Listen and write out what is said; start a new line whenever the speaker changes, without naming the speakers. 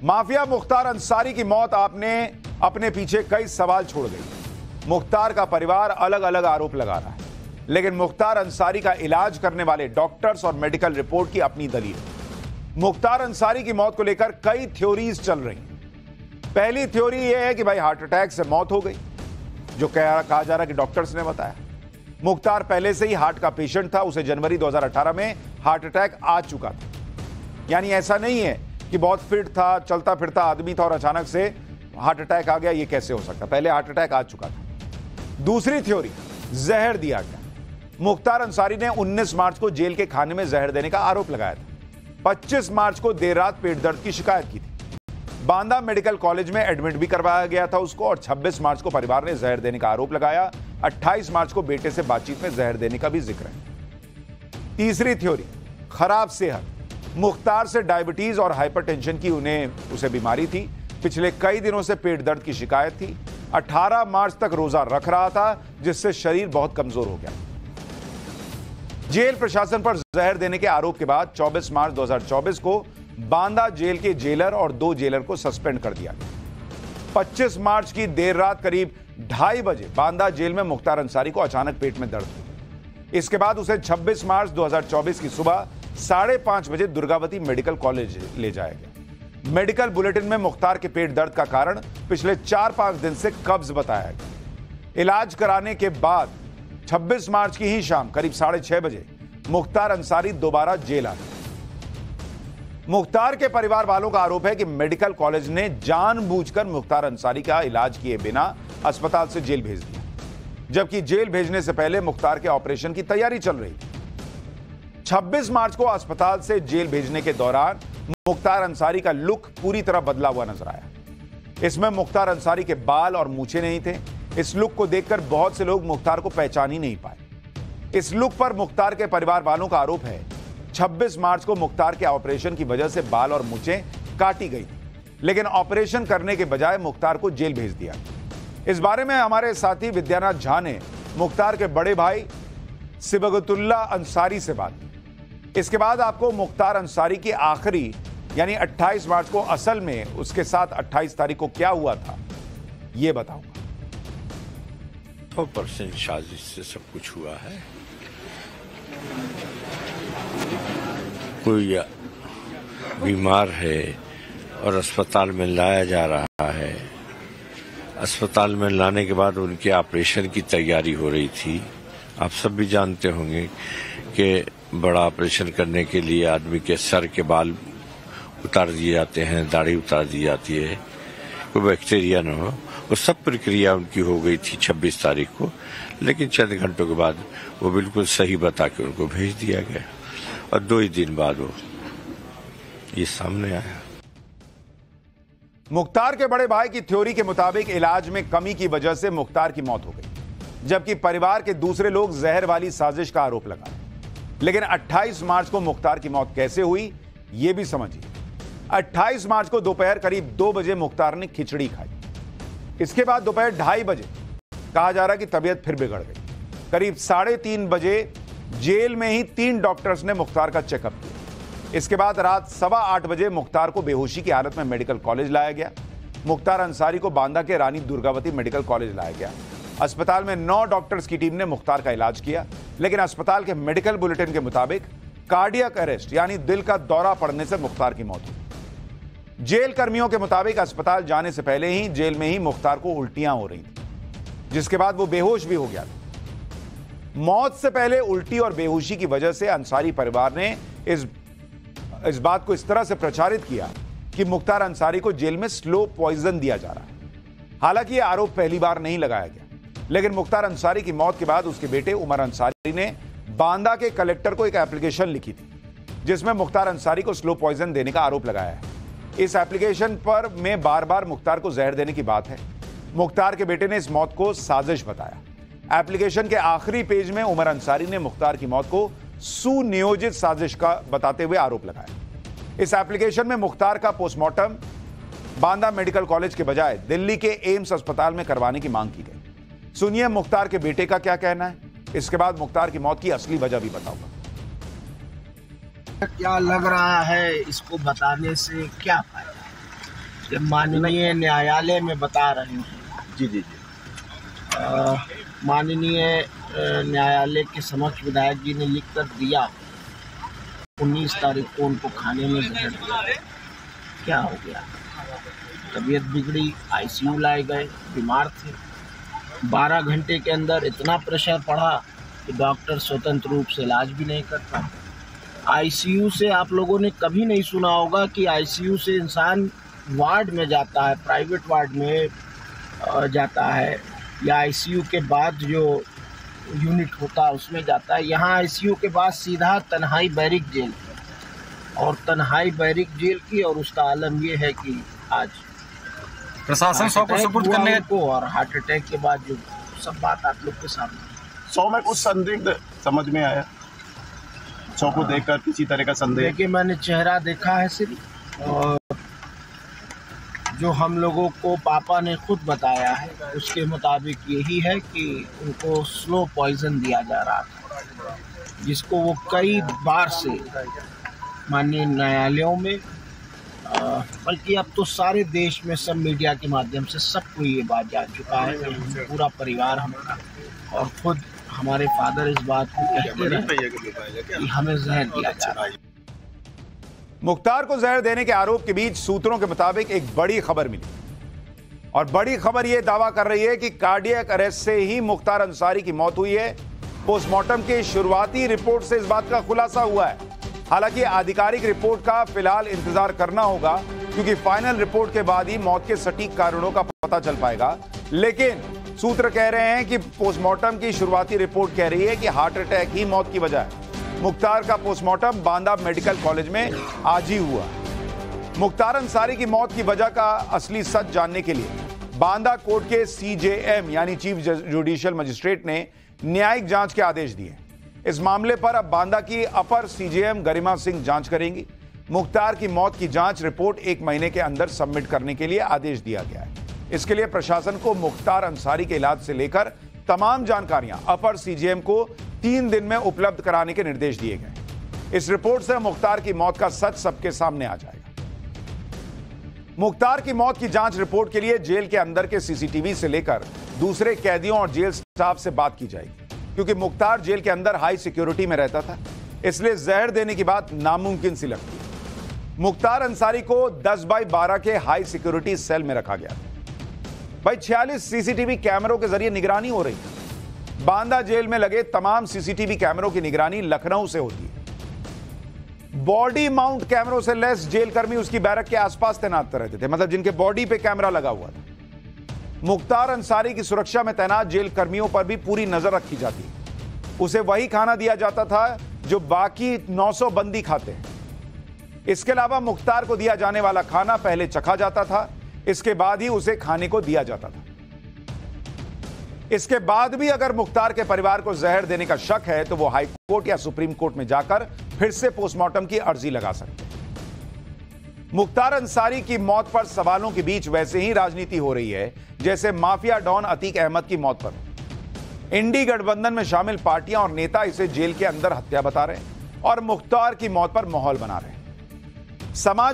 Mafia Mukhtar Ansari की मौत आपने अपने पीछे कई सवाल छोड़ गई। मुख्तार का परिवार अलग अलग आरोप लगा रहा है, लेकिन मुख्तार अंसारी का इलाज करने वाले डॉक्टर्स और मेडिकल रिपोर्ट की अपनी दलील है। मुख्तार अंसारी की मौत को लेकर कई थ्योरीज चल रही हैं। पहली थ्योरी यह है कि भाई हार्ट अटैक से मौत हो गई, जो कहा जा रहा है कि डॉक्टर्स ने बताया। मुख्तार पहले से ही हार्ट का पेशेंट था, उसे जनवरी 2018 में हार्ट अटैक आ चुका था। यानी ऐसा नहीं है कि बहुत फिट था, चलता फिरता आदमी था और अचानक से हार्ट अटैक आ गया। ये कैसे हो सकता? पहले हार्ट अटैक आ चुका था। दूसरी थ्योरी, जहर दिया गया। मुख्तार अंसारी ने 19 मार्च को जेल के खाने में जहर देने का आरोप लगाया था। 25 मार्च को देर रात पेट दर्द की शिकायत की थी। बांदा मेडिकल कॉलेज में एडमिट भी करवाया गया था उसको, और 26 मार्च को परिवार ने जहर देने का आरोप लगाया। 28 मार्च को बेटे से बातचीत में जहर देने का भी जिक्र है। तीसरी थ्योरी, खराब सेहत। मुख्तार से डायबिटीज और हाइपरटेंशन की उसे बीमारी थी। पिछले कई दिनों से पेट दर्द की शिकायत थी। 18 मार्च तक रोजा रख रहा था, जिससे शरीर बहुत कमजोर हो गया। जेल प्रशासन पर जहर देने के आरोप के बाद 24 मार्च 2024 को बांदा जेल के जेलर और 2 जेलर को सस्पेंड कर दिया गया। 25 मार्च की देर रात करीब 2:30 बजे बांदा जेल में मुख्तार अंसारी को अचानक पेट में दर्द हुई। इसके बाद उसे 26 मार्च 2024 की सुबह 5:30 बजे दुर्गावती मेडिकल कॉलेज ले जाया गया। मेडिकल बुलेटिन में मुख्तार के पेट दर्द का कारण पिछले 4-5 दिन से कब्ज बताया गया। इलाज कराने के बाद 26 मार्च की ही शाम करीब 6:30 बजे मुख्तार अंसारी दोबारा जेल आ गए। मुख्तार के परिवार वालों का आरोप है कि मेडिकल कॉलेज ने जानबूझकर मुख्तार अंसारी का इलाज किए बिना अस्पताल से जेल भेज दिया, जबकि जेल भेजने से पहले मुख्तार के ऑपरेशन की तैयारी चल रही थी। 26 मार्च को अस्पताल से जेल भेजने के दौरान मुख्तार अंसारी का लुक पूरी तरह बदला हुआ नजर आया। इसमें मुख्तार अंसारी के बाल और मूछें नहीं थे। इस लुक को देखकर बहुत से लोग मुख्तार को पहचान ही नहीं पाए। इस लुक पर मुख्तार के परिवार वालों का आरोप है 26 मार्च को मुख्तार के ऑपरेशन की वजह से बाल और मूछें काटी गई थी, लेकिन ऑपरेशन करने के बजाय मुख्तार को जेल भेज दिया। इस बारे में हमारे साथी विद्यानाथ झा ने मुख्तार के बड़े भाई सिबगतुल्ला अंसारी से बात की। इसके बाद आपको मुख्तार अंसारी की आखिरी यानी 28 मार्च को असल में उसके साथ 28 तारीख को क्या हुआ था ये बताऊंगा।
100% साजिश से सब कुछ हुआ है। कोई बीमार है और अस्पताल में लाया जा रहा है। अस्पताल में लाने के बाद उनके ऑपरेशन की तैयारी हो रही थी। आप सब भी जानते होंगे कि बड़ा ऑपरेशन करने के लिए आदमी के सर के बाल उतार दिए जाते हैं, दाढ़ी उतार दी जाती है, कोई बैक्टीरिया न हो। वो सब प्रक्रिया उनकी हो गई थी 26 तारीख को, लेकिन चंद घंटों के बाद वो बिल्कुल सही बता के उनको भेज दिया गया और 2 ही दिन बाद वो ये सामने आया।
मुख्तार के बड़े भाई की थ्योरी के मुताबिक इलाज में कमी की वजह से मुख्तार की मौत हो गई, जबकि परिवार के दूसरे लोग जहर वाली साजिश का आरोप लगा रहे हैं। लेकिन 28 मार्च को मुख्तार की मौत कैसे हुई ये भी समझिए। 28 मार्च को दोपहर करीब 2 बजे मुख्तार ने खिचड़ी खाई। इसके बाद दोपहर 2:30 बजे कहा जा रहा है कि तबीयत फिर बिगड़ गई। करीब 3:30 बजे जेल में ही 3 डॉक्टर्स ने मुख्तार का चेकअप किया। इसके बाद रात 8:15 बजे मुख्तार को बेहोशी की हालत में मेडिकल कॉलेज लाया गया। मुख्तार अंसारी को बांदा के रानी दुर्गावती मेडिकल कॉलेज लाया गया। अस्पताल में 9 डॉक्टर्स की टीम ने मुख्तार का इलाज किया, लेकिन अस्पताल के मेडिकल बुलेटिन के मुताबिक कार्डियक अरेस्ट यानी दिल का दौरा पड़ने से मुख्तार की मौत हुई। जेल कर्मियों के मुताबिक अस्पताल जाने से पहले ही जेल में ही मुख्तार को उल्टियां हो रही थी, जिसके बाद वो बेहोश भी हो गया था। मौत से पहले उल्टी और बेहोशी की वजह से अंसारी परिवार ने इस बात को इस तरह से प्रचारित किया कि मुख्तार अंसारी को जेल में स्लो पॉइजन दिया जा रहा है। हालांकि यह आरोप पहली बार नहीं लगाया गया, लेकिन मुख्तार अंसारी की मौत के बाद उसके बेटे उमर अंसारी ने बांदा के कलेक्टर को एक एप्लीकेशन लिखी थी, जिसमें मुख्तार अंसारी को स्लो पॉइजन देने का आरोप लगाया है। इस एप्लीकेशन पर में बार बार मुख्तार को जहर देने की बात है। मुख्तार के बेटे ने इस मौत को साजिश बताया। एप्लीकेशन के आखिरी पेज में उमर अंसारी ने मुख्तार की मौत को सुनियोजित साजिश का बताते हुए आरोप लगाया। इस एप्लीकेशन में मुख्तार का पोस्टमार्टम बांदा मेडिकल कॉलेज के बजाय दिल्ली के एम्स अस्पताल में करवाने की मांग की गई। सुनिए मुख्तार के बेटे का क्या कहना है। इसके बाद मुख्तार की मौत की असली वजह भी बताऊंगा।
क्या लग रहा है, इसको बताने से क्या फायदा? कि माननीय न्यायालय में बता रहे हैं।
जी जी जी।
माननीय न्यायालय के समक्ष विधायक जी ने लिख कर दिया 19 तारीख को उनको खाने में जहर दिया। क्या हो गया? तबीयत बिगड़ी, आईसीयू लाए गए, बीमार थे। 12 घंटे के अंदर इतना प्रेशर पड़ा कि डॉक्टर स्वतंत्र रूप से इलाज भी नहीं कर पाए। आईसीयू से आप लोगों ने कभी नहीं सुना होगा कि आईसीयू से इंसान वार्ड में जाता है, प्राइवेट वार्ड में जाता है, या आईसीयू के बाद जो यूनिट होता है उसमें जाता है। यहाँ आईसीयू के बाद सीधा तन्हाई बैरिक जेल, और तन्हाई बैरिक जेल की, और उसका आलम ये है कि आज
प्रशासन 100 को सपोर्ट करने
को, और हार्ट अटैक के बाद जो सब बात आप लोग के सामने
100 में कुछ संदिग्ध समझ में आया? 100 को देखकर किसी तरह का संदेह?
देखिए, मैंने चेहरा देखा है सिर्फ, और जो हम लोगों को पापा ने खुद बताया है उसके मुताबिक यही है कि उनको स्लो पॉइजन दिया जा रहा था, जिसको वो कई बार से माननीय न्यायालयों में, बल्कि अब तो सारे देश में सब मीडिया के माध्यम से सबको ये बात जान चुका है कि पूरा परिवार हमारा और खुद हमारे फादर इस बात को कहते रहे कि हमें जहर दिया जा रहा है।
मुख्तार को जहर देने के आरोप के बीच सूत्रों के मुताबिक एक बड़ी खबर मिली, और बड़ी खबर यह दावा कर रही है कि कार्डियक अरेस्ट से ही मुख्तार अंसारी की मौत हुई है। पोस्टमार्टम की शुरुआती रिपोर्ट से इस बात का खुलासा हुआ है। हालांकि आधिकारिक रिपोर्ट का फिलहाल इंतजार करना होगा, क्योंकि फाइनल रिपोर्ट के बाद ही मौत के सटीक कारणों का पता चल पाएगा। लेकिन सूत्र कह रहे हैं कि पोस्टमार्टम की शुरुआती रिपोर्ट कह रही है कि हार्ट अटैक ही मौत की वजह है। मुख्तार का पोस्टमार्टम बांदा मेडिकल कॉलेज में आज ही हुआ। मुख्तार अंसारी की मौत की वजह का असली सच जानने के लिए बांदा कोर्ट के सीजेएम यानी चीफ जुडिशियल मजिस्ट्रेट ने न्यायिक जांच के आदेश दिए। इस मामले पर अब बांदा की अपर सीजेएम गरिमा सिंह जांच करेंगी। मुख्तार की मौत की जांच रिपोर्ट 1 महीने के अंदर सबमिट करने के लिए आदेश दिया गया है। इसके लिए प्रशासन को मुख्तार अंसारी के इलाज से लेकर तमाम जानकारियां अपर सीजेएम को 3 दिन में उपलब्ध कराने के निर्देश दिए गए। इस रिपोर्ट से मुख्तार की मौत का सच सबके सामने आ जाएगा। मुख्तार की मौत की जांच रिपोर्ट के लिए जेल के अंदर के सीसीटीवी से लेकर दूसरे कैदियों और जेल स्टाफ से बात की जाएगी, क्योंकि मुख्तार जेल के अंदर हाई सिक्योरिटी में रहता था, इसलिए जहर देने की बात नामुमकिन सी लगती है। मुख्तार अंसारी को 10x12 के हाई सिक्योरिटी सेल में रखा गया। भाई 46 सीसीटीवी कैमरों के जरिए निगरानी हो रही है। बांदा जेल में लगे तमाम सीसीटीवी कैमरों की निगरानी लखनऊ से होती है। बॉडी माउंट कैमरों से लैस जेल कर्मी उसकी बैरक के आसपास तैनात रहते थे, मतलब जिनके बॉडी पे कैमरा लगा हुआ था। मुख्तार अंसारी की सुरक्षा में तैनात जेल कर्मियों पर भी पूरी नजर रखी जाती है। उसे वही खाना दिया जाता था जो बाकी 900 बंदी खाते हैं। इसके अलावा मुख्तार को दिया जाने वाला खाना पहले चखा जाता था, इसके बाद ही उसे खाने को दिया जाता था। इसके बाद भी अगर मुख्तार के परिवार को जहर देने का शक है तो वो हाई कोर्ट या सुप्रीम कोर्ट में जाकर फिर से पोस्टमार्टम की अर्जी लगा सकते हैं। मुख्तार अंसारी की मौत पर सवालों के बीच वैसे ही राजनीति हो रही है जैसे माफिया डॉन अतीक अहमद की मौत पर। इंडी गठबंधन में शामिल पार्टियां और नेता इसे जेल के अंदर हत्या बता रहे हैं और मुख्तार की मौत पर माहौल बना रहे हैं। समाज